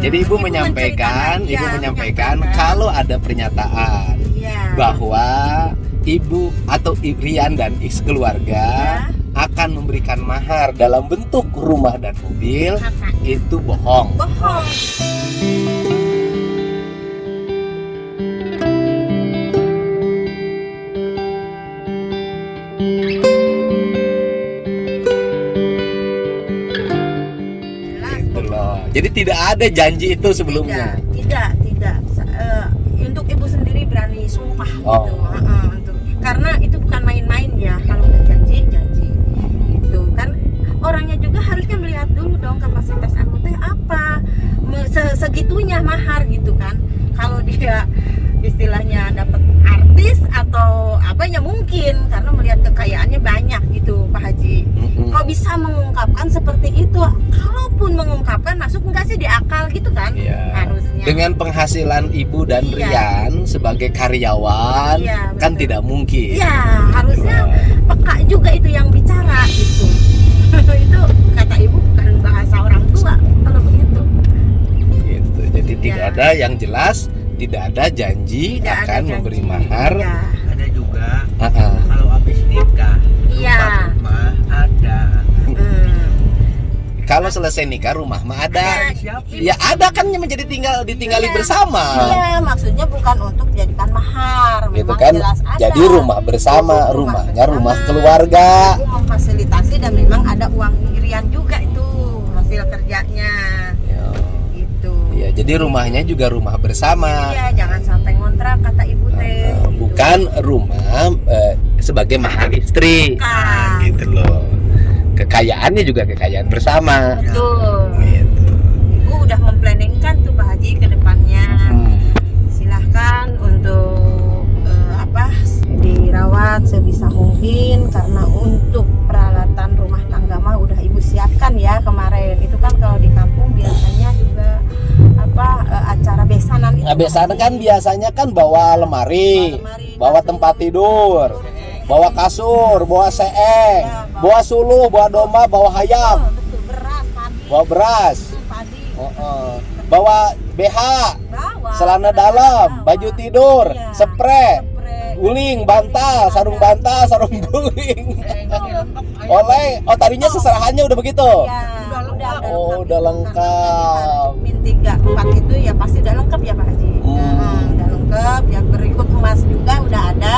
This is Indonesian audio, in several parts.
Jadi ibu menyampaikan kalau ada pernyataan bahwa ibu atau Rian dan keluarga akan memberikan mahar dalam bentuk rumah dan mobil, itu bohong. Gitu loh. Jadi tidak ada janji itu sebelumnya. Tidak. Untuk ibu sendiri berani sumpah gitu. Karena itu bukan main-main ya, kalau udah janji itu kan orangnya juga harusnya melihat dulu dong kapasitas aku teh apa, segitunya mahar gitu kan. Kalau dia istilahnya dapat artis atau apa ya mungkin, karena melihat kekayaannya banyak gitu Pak Haji. Kok bisa mengungkapkan seperti itu? Kalaupun mengungkapkan masuk enggak sih di akal gitu kan? Harusnya. Dengan penghasilan ibu dan Rian sebagai karyawan kan tidak mungkin. Iya, harusnya peka juga itu yang bicara gitu. Itu kata ibu bukan bahasa orang tua kalau begitu. Gitu. Jadi tidak ada yang jelas, tidak ada janji akan memberi mahar. Ada juga kalau habis nikah rumah ada. Kalau selesai nikah rumah mah ada. Ya ada kan menjadi ditinggali bersama. Iya, maksudnya bukan untuk dijadikan mahar. Gitu memang kan. jelas ada. Jadi rumah bersama, rumahnya rumah keluarga. Ibu memfasilitasi dan memang ada uang Rian juga itu hasil kerjanya. Gitu. Ya, jadi rumahnya juga rumah bersama. Iya, jangan sampai ngontrak kata ibu teh. Bukan rumah sebagai mahar istri. Gitu loh. Kekayaannya juga kekayaan bersama. Betul. Gitu. Ibu udah memplanningkan tuh Pak Haji ke depannya. Silahkan untuk dirawat sebisa mungkin, karena untuk peralatan rumah tangga mah udah ibu siapkan ya kemarin. Itu kan kalau di kampung biasanya juga acara besanan itu. Nah, besanan kan biasanya kan bawa lemari, bawa tempat tidur, bawa kasur, bawa seeng, bawa suluh, bawa domba, bawa ayam, betul, beras, padi, bawa beras, padi, bawa BH, celana dalam, baju tidur, spray, guling, bantal, sarung guling. Tadinya seserahannya udah begitu. Udah lengkap. Min 3, 4 itu ya pasti udah lengkap ya Pak Haji. Udah lengkap. Yang berikut emas juga udah ada,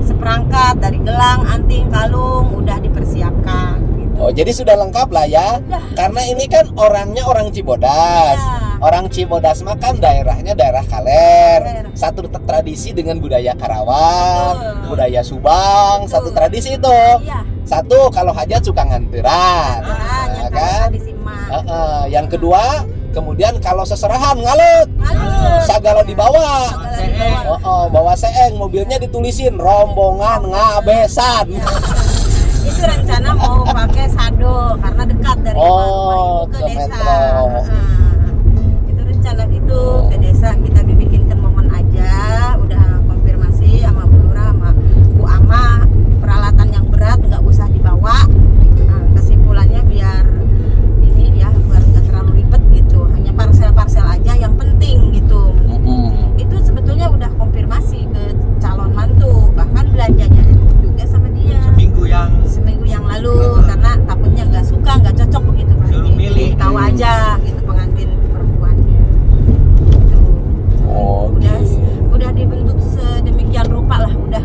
seperangkat dari gelang, anting, kalung udah dipersiapkan. Gitu. Jadi sudah lengkap lah ya. Karena ini kan orangnya orang Cibodas. Orang Cibodas mah kan daerahnya daerah Kaler. Satu tradisi dengan budaya Karawang, budaya Subang, satu tradisi itu. Satu kalau hajat suka nganteran, kan? Yang kedua, kemudian kalau seserahan ngalut, sagala dibawa, bawa seeng, mobilnya ditulisin rombongan ngabesan. Itu rencana mau pakai sado karena dekat dari rumah ke desa. Itu rencana itu ke desa, kita dibikinkan momen aja. Udah konfirmasi sama Bu Lurah sama Bu Ama, peralatan yang berat nggak usah dibawa. Kesimpulannya biar nggak terlalu ribet gitu, hanya parcel-parcel aja yang penting gitu. Itu sebetulnya udah konfirmasi ke calon mantu, bahkan belanjanya juga sama dia seminggu yang lalu, karena takutnya nggak suka, nggak cocok begitu Pak. Jadi tahu aja gitu pengantin perempuannya gitu. Udah dibentuk sedemikian rupa lah, udah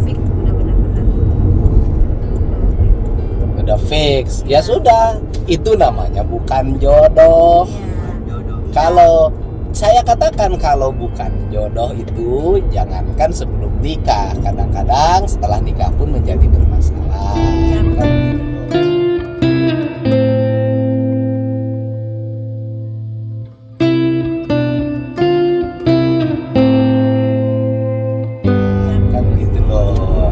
fix, udah benar-benar udah fix. Ya sudah, itu namanya bukan jodoh. Kalau saya katakan kalau bukan jodoh itu jangankan sebelum nikah, kadang-kadang setelah nikah pun menjadi bermasalah. Kan gitu. Kan gitu loh.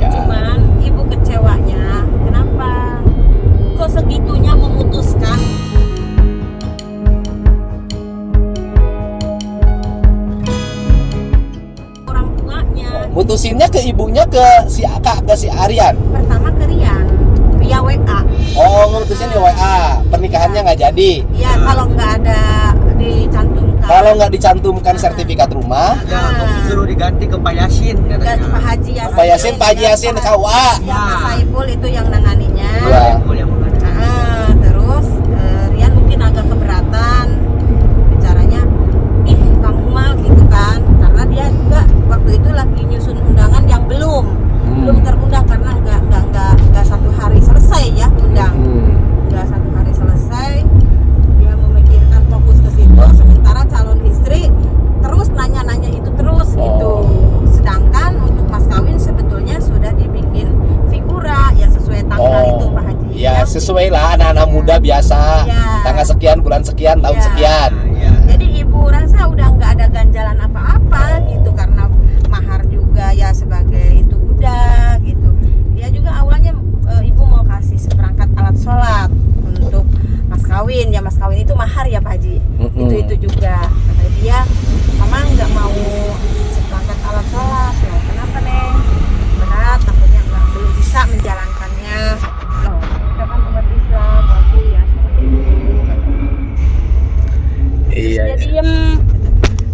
Cuman ibu kecewanya kenapa kok segitunya memutuskan. Mutusinnya ke ibunya, ke si Aka, ke si Aryan. Pertama ke Rian via WA. Mutusin di WA. Pernikahannya nggak jadi. Iya, kalau nggak ada dicantumkan. Kalau nggak dicantumkan sertifikat rumah, suruh diganti ke Pak Yasin katanya. Pak Haji Yasin. Pak Yasin, Pak Haji Yasin KUA. Ya, Pak Saiful itu yang nanganinya. Ya. Terus Rian mungkin agak keberatan bicaranya, kamu mah gitu kan, karena dia juga waktu itu lagi nyusun undangan yang belum terundang karena nggak 1 hari selesai ya undang. Nggak 1 hari selesai, dia memikirkan fokus ke situ, sementara calon istri terus nanya-nanya itu terus gitu. Sedangkan untuk mas kawin sebetulnya sudah dibikin figura ya sesuai tanggal itu Pak Haji. Ya sesuai lah anak-anak muda biasa. Ya. Tanggal sekian, bulan sekian, tahun Ya. sekian. Jadi ibu rasa udah nggak ada ganjalan apa-apa gitu, karena mahar juga ya sebagai itu udah gitu. Dia juga awalnya ibu mau kasih seperangkat alat sholat untuk mas kawin. Ya mas kawin itu mahar ya Pak Haji. Itu juga kata dia, mama nggak mau seperangkat alat sholat. Ya kenapa Neng? Berat, takutnya belum bisa menjalankannya. Loh, kita kan umat Islam, aku ya seperti itu. Iya. Dia diem,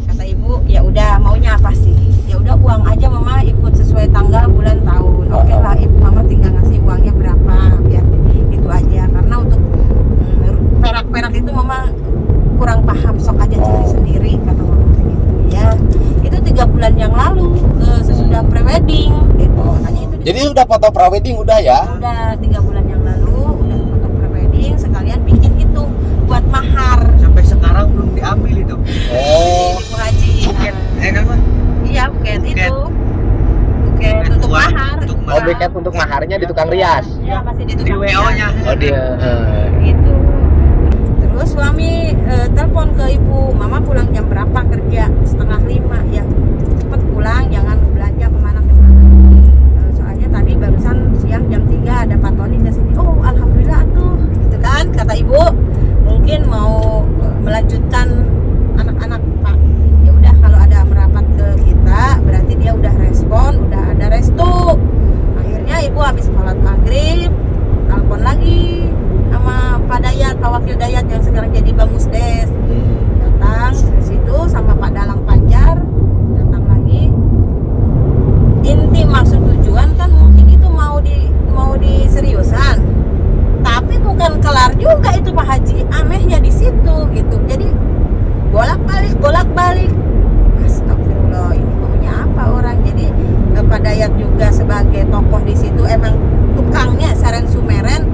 kata ibu, ya udah maunya apa sih? Ya udah uang aja mama ikut sesuai tanggal, bulan, tahun. Oke lah ibu, mama tinggal ngasih uangnya berapa biar itu aja. Karena untuk perak-perak itu mama kurang paham, sok aja cari sendiri kata mama gitu. Ya itu 3 bulan yang lalu sesudah prewedding gitu. Makanya itu Jadi udah foto prewedding udah ya? udah 3 bulan yang lalu udah foto prewedding, sekalian bikin itu buat mahar. Sampai sekarang belum diambil itu. Ibu Haji. Nama? Iya, buket itu. Buket untuk mahar. Oh, beket untuk maharnya di tukang rias. Iya, masih di Di tukang WO-nya. Oh dia. gitu. Terus suami telepon ke ibu, mama pulang jam berapa kerja? 4:30 ya. Cepet pulang, jangan belanja kemana. Soalnya tadi barusan siang jam 3 ada Pak Tony ke sini. Oh, alhamdulillah tuh. Gitu kan kata ibu. Mungkin mau melanjutkan anak-anak Pak. Ya udah kalau ada merapat ke kita, berarti dia udah respon, udah ada restu. Akhirnya ibu habis sholat maghrib telepon lagi sama Pak Dayat, Pak Wakil Dayat yang sekarang jadi Bamusdes. Datang ke situ sama Pak Dalang Panjar, datang lagi. Inti maksud tujuan kan mungkin itu mau diseriusan. Tapi bukan kelar juga itu Pak Haji. Anehnya di situ gitu. Jadi bolak-balik. Astagfirullah, ini maunya apa orang? Jadi Pak Dayat juga sebagai tokoh di situ emang tukangnya Saren Sumeren,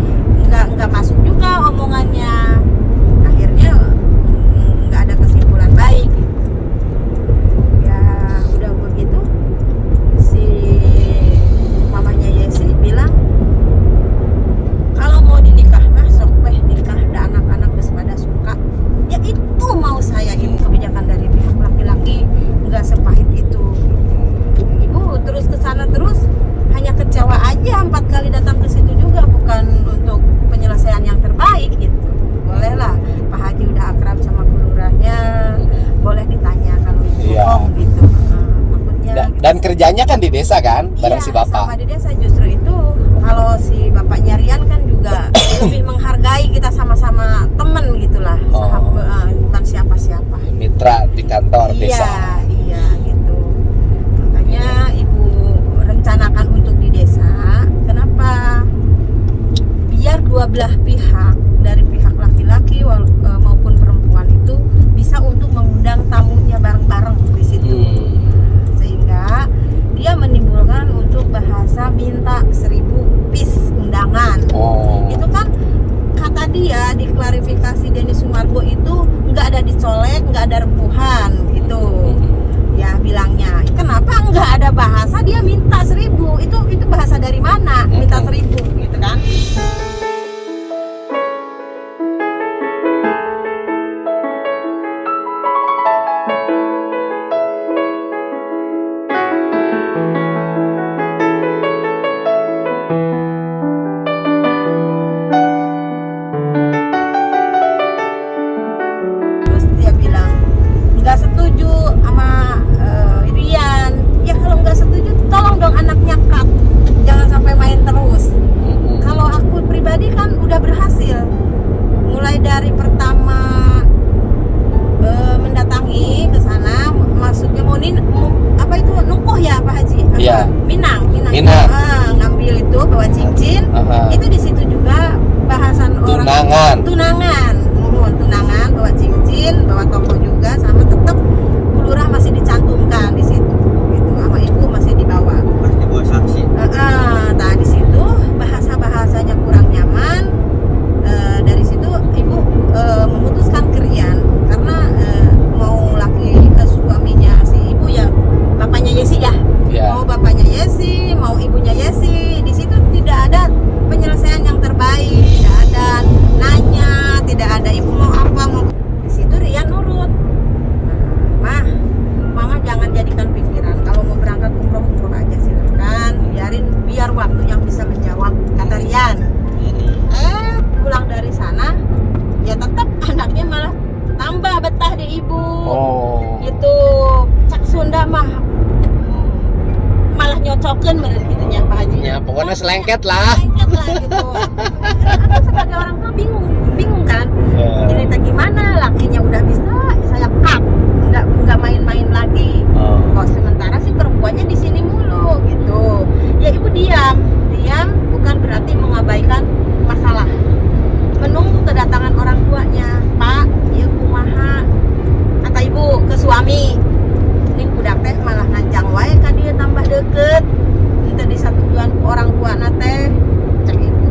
nggak masuk juga omongannya. Akhirnya nggak ada kesimpulan baik gitu. Ya udah begitu, si mamanya Yesi bilang kalau mau dinikah mah sok nikah, ada anak-anak geus pada suka. Ya itu mau saya, itu kebijakan dari pihak laki-laki, nggak sepahit itu. Ibu terus ke sana terus, hanya kecewa aja 4 kali datang ke situ juga, bukan untuk penyelesaian yang terbaik gitu. Boleh lah Pak Haji udah akrab sama kelurahnya, boleh ditanya kalau bohong gitu. Takutnya gitu. Dan kerjanya kan di desa kan, bareng Iya, si bapak. sama di desa justru itu. Kalau si bapaknya Rian kan juga lebih menghargai kita sama-sama temen gitulah, bukan siapa-siapa. Mitra di kantor desa. Iya gitu. Makanya ibu rencanakan untuk di desa. Kenapa? Biar dua belah pihak, dari pihak laki-laki maupun perempuan itu bisa untuk mengundang tamunya bareng-bareng di situ. Sehingga dia menimbulkan untuk bahasa minta 1000 piece undangan. Itu kan kata dia di klarifikasi Denny Sumargo itu nggak ada dicolek, nggak ada rembuhan gitu. Ya bilangnya, kenapa nggak ada bahasa dia minta 1000? Itu bahasa dari mana? Minta 1000 gitu kan? Terus dia bilang, cocokin menurut gitu nya Pak Haji. Ya, pokoknya selengket lah. Selengket lah gitu. Aku sebagai orang tua bingung kan. Ini teh gimana? Lakinya udah bisa, saya cut. Enggak main-main lagi. Kok sementara sih perempuannya di sini mulu gitu. Ya ibu diam bukan berarti mengabaikan masalah. Menunggu kedatangan orang tuanya. Pak, ieu kumaha? Kata ibu ke suami. Ini budak teh malah nganjang wae ka dieu tambah deket. Itu disatujuan ku orang tua na teh. Cek ibu.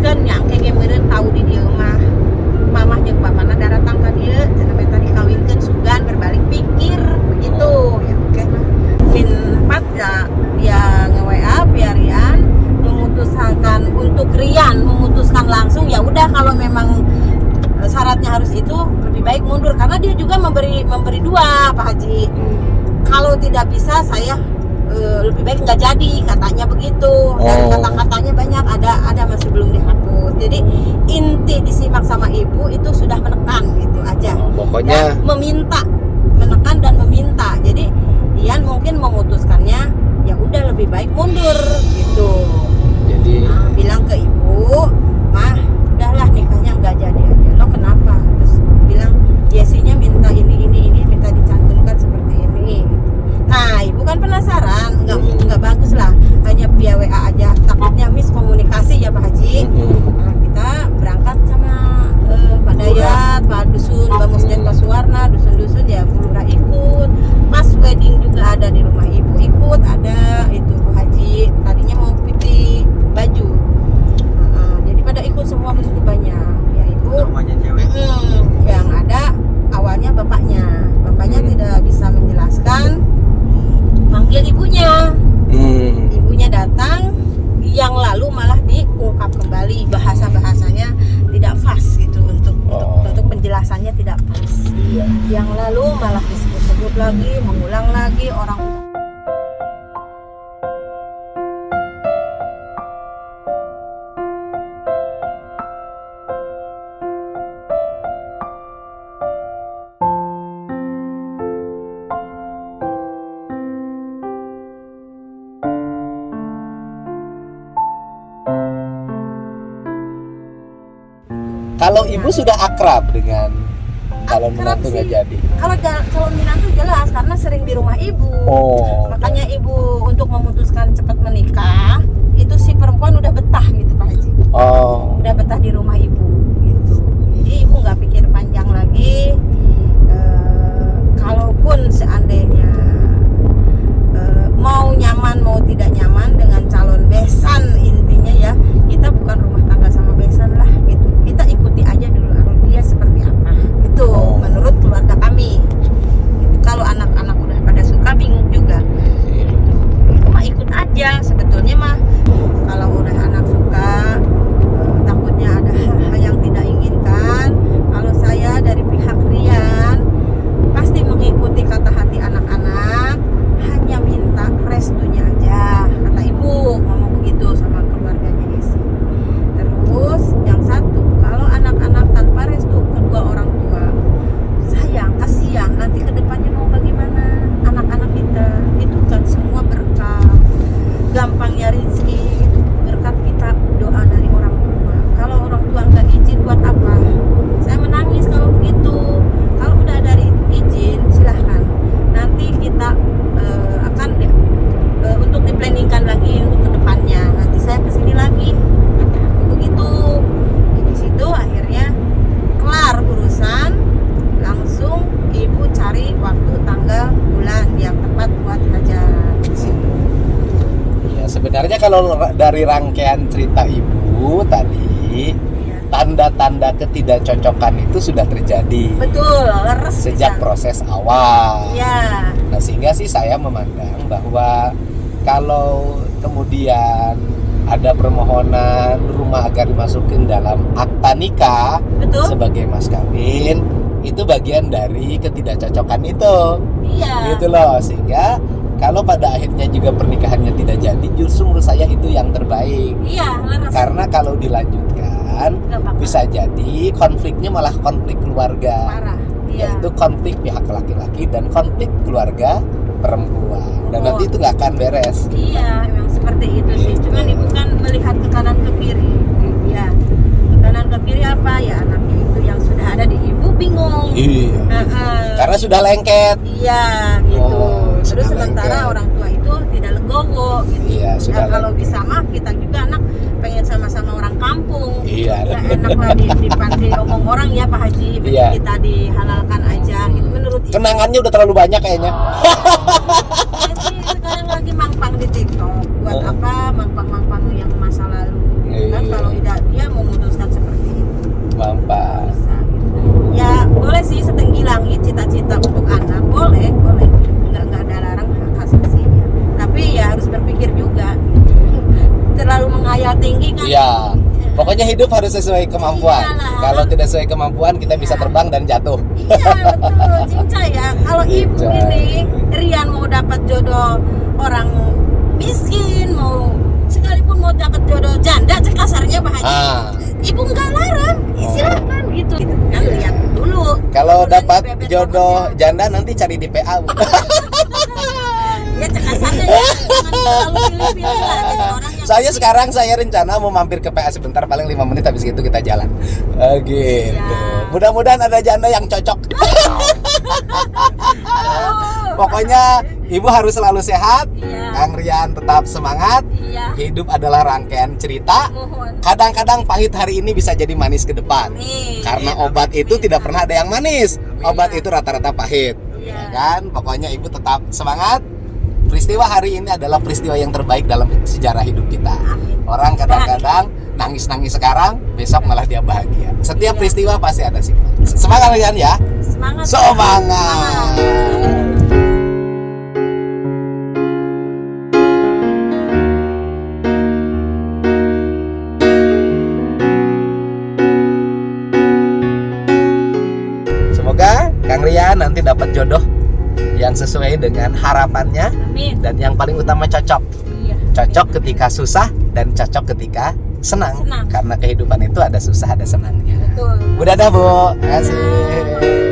Keun nyangke ge meureun tahu di dieu mah. Mamah jeung papana daratang ka dieu cenah meta dikawinkeun sugan berbalik pikir begitu. Ya oke mah. Min 4 ya dia nge-WA biar Rian memutuskan langsung ya udah kalau memang syaratnya harus itu lebih baik mundur karena dia juga memberi dua Pak Haji. Kalau tidak bisa saya lebih baik nggak jadi katanya begitu dan kata-katanya banyak ada masih belum dihapus. Jadi inti disimak sama ibu itu sudah menekan gitu aja. Pokoknya dan menekan dan meminta. Jadi Ian mungkin memutuskannya ya udah lebih baik mundur gitu. Jadi Bilang ke ibu, mah udahlah nikahnya nggak jadi aja. Lo kenapa? Terus bilang Yesinya minta ini minta dicantumkan seperti ini. Nah ibu kan penasaran, nggak bagus lah hanya via WA aja, takutnya miskomunikasi ya Pak Haji. Nah, kita berangkat sama Pak Dayat, Pak Dusun, Mbak Musden, Pak Suwarna, dusun-dusun ya Bu Lurah ikut. Pas wedding juga ada di rumah ibu ikut, ada itu Bu Haji. Tadinya mau pilih baju, jadi pada ikut semua mesti banyak ya ibu. Namanya cewek. Yang ada awalnya bapaknya tidak bisa menjelaskan, manggil ibunya. Ibunya datang, yang lalu malah diungkap kembali bahasanya tidak pas gitu untuk penjelasannya tidak pas. Yang lalu malah disebut-sebut lagi, mengulang lagi orang. kalau ibu sudah akrab dengan calon menantu nggak jadi. Kalau calon menantu jelas karena sering di rumah ibu. Makanya ibu untuk memutuskan cepat menikah itu si perempuan udah betah gitu Pak Haji. Udah betah di rumah ibu gitu. Jadi ibu nggak pikir panjang lagi. Kalaupun seandainya mau nyaman mau tidak nyaman dengan calon besan, intinya ya kita bukan rumah tangga sama besan lah gitu. Kita ikuti aja dulu alur dia seperti apa itu menurut keluarga kami gitu. Kalau anak-anak udah pada suka bingung juga itu mah ikut aja sebetulnya mah. Kalau udah anak suka takutnya ada hal-hal yang tidak inginkan. Kalau saya dari pihak Rian pasti mengikuti kata hati anak-anak, hanya minta restunya aja kata ibu ngomong begitu sama keluarganya Yesi. Terus yang satu, kalau anak-anak tanpa restu kedua orang tua, sayang, kasihan nanti kedepannya mau bagaimana anak-anak kita. Itu kan semua berkah, gampangnya rezeki itu berkat kita doa dari orang tua. Kalau orang tua nggak izin buat apa? Saya menangis kalau begitu. Kalau udah dari izin silahkan, nanti kita akan untuk diplanningkan lagi untuk kedepannya. Nanti saya kesini lagi kata aku begitu. Di situ akhirnya kelar urusan, langsung ibu cari waktu tanggal bulan yang tepat buat hajat di situ. Ya sebenarnya kalau dari rangkaian cerita ibu tadi, tanda-tanda ketidakcocokan itu sudah terjadi. Betul, leres sejak bisa. Proses awal. Ya. Nah sehingga sih saya memandang bahwa kalau kemudian ada permohonan rumah agar dimasukin dalam akta nikah Betul. sebagai mas kawin, itu bagian dari ketidakcocokan itu. Iya. Gitu loh, sehingga kalau pada akhirnya juga pernikahannya tidak jadi, justru menurut saya itu yang terbaik. Iya, leres. Karena kalau dilanjutkan Nggak apa-apa. bisa jadi konfliknya malah konflik keluarga. Parah. Iya. Yaitu konflik pihak laki-laki dan konflik keluarga perempuan. Dan nanti itu nggak akan beres. Iya, memang seperti itu sih. Cuman ibu kan melihat ke kanan ke kiri. Ya, ke kanan ke kiri apa ya, anaknya itu yang sudah ada di ibu bingung. Iya. Karena sudah lengket. Iya, gitu. Oh, Terus sudah sementara lengket. orang tua itu tidak legowo gitu. Iya, sudah Ya, kalau lengket. bisa mah kita juga anak pengen sama-sama orang kampung. Iya. Ya enak lah di panti omong orang ya Pak Haji. Mending Iya. kita dihalalkan aja gitu menurut ibu. Kenangannya udah terlalu banyak kayaknya. Saya sih sekarang lagi mangpang di TikTok. Buat Oh. apa mangpang-mangpang yang masa lalu? Kan Iya. kalau tidak dia memutuskan seperti itu. Mampak. Bisa gitu. Ya boleh sih setinggi langit cita-cita untuk anak, boleh. Nggak ada larang hak asasinya. Tapi ya harus berpikir juga. Terlalu menghayal tinggi kan. Iya. Pokoknya hidup harus sesuai kemampuan. Iyalah. Kalau tidak sesuai kemampuan, kita bisa terbang dan jatuh. Iya betul, cinca ya. Kalau ibu Cinca. ini Rian mau dapat jodoh orang miskin, mau sekalipun mau dapat jodoh janda, kasarnya Pak Haji. Ah. Ibu nggak larang, silakan gitu. Kan lihat dulu. Kalau Udah dapat dibebet jodoh pokoknya. janda nanti cari di PA. Bu. Ya kasarnya ya, jangan terlalu pilih-pilih lah. Jadi orang yang Saya sekarang saya rencana mau mampir ke PA sebentar, paling 5 menit, habis itu kita jalan. Gitu. Iya. Mudah-mudahan ada janda yang cocok. Pokoknya ibu harus selalu sehat. Iya. Kang Rian tetap semangat. Iya. Hidup adalah rangkaian cerita. Mohon. Kadang-kadang pahit hari ini bisa jadi manis ke depan. Amin. Karena obat itu tidak pernah ada yang manis. Obat itu rata-rata pahit. Iya. Ya kan? Pokoknya ibu tetap semangat. Peristiwa hari ini adalah peristiwa yang terbaik dalam sejarah hidup kita. Amin. Orang kadang-kadang nangis-nangis sekarang, besok malah dia bahagia. Setiap Iya. peristiwa pasti ada hikmah. Semangat Rian ya. Semangat. Semangat. Semoga Kang Rian nanti dapat jodoh yang sesuai dengan harapannya Amin. dan yang paling utama cocok. Iya. Cocok ketika susah dan cocok ketika senang. Senang. Karena kehidupan itu ada susah ada senangnya. Betul. Udah dah Bu, terima kasih.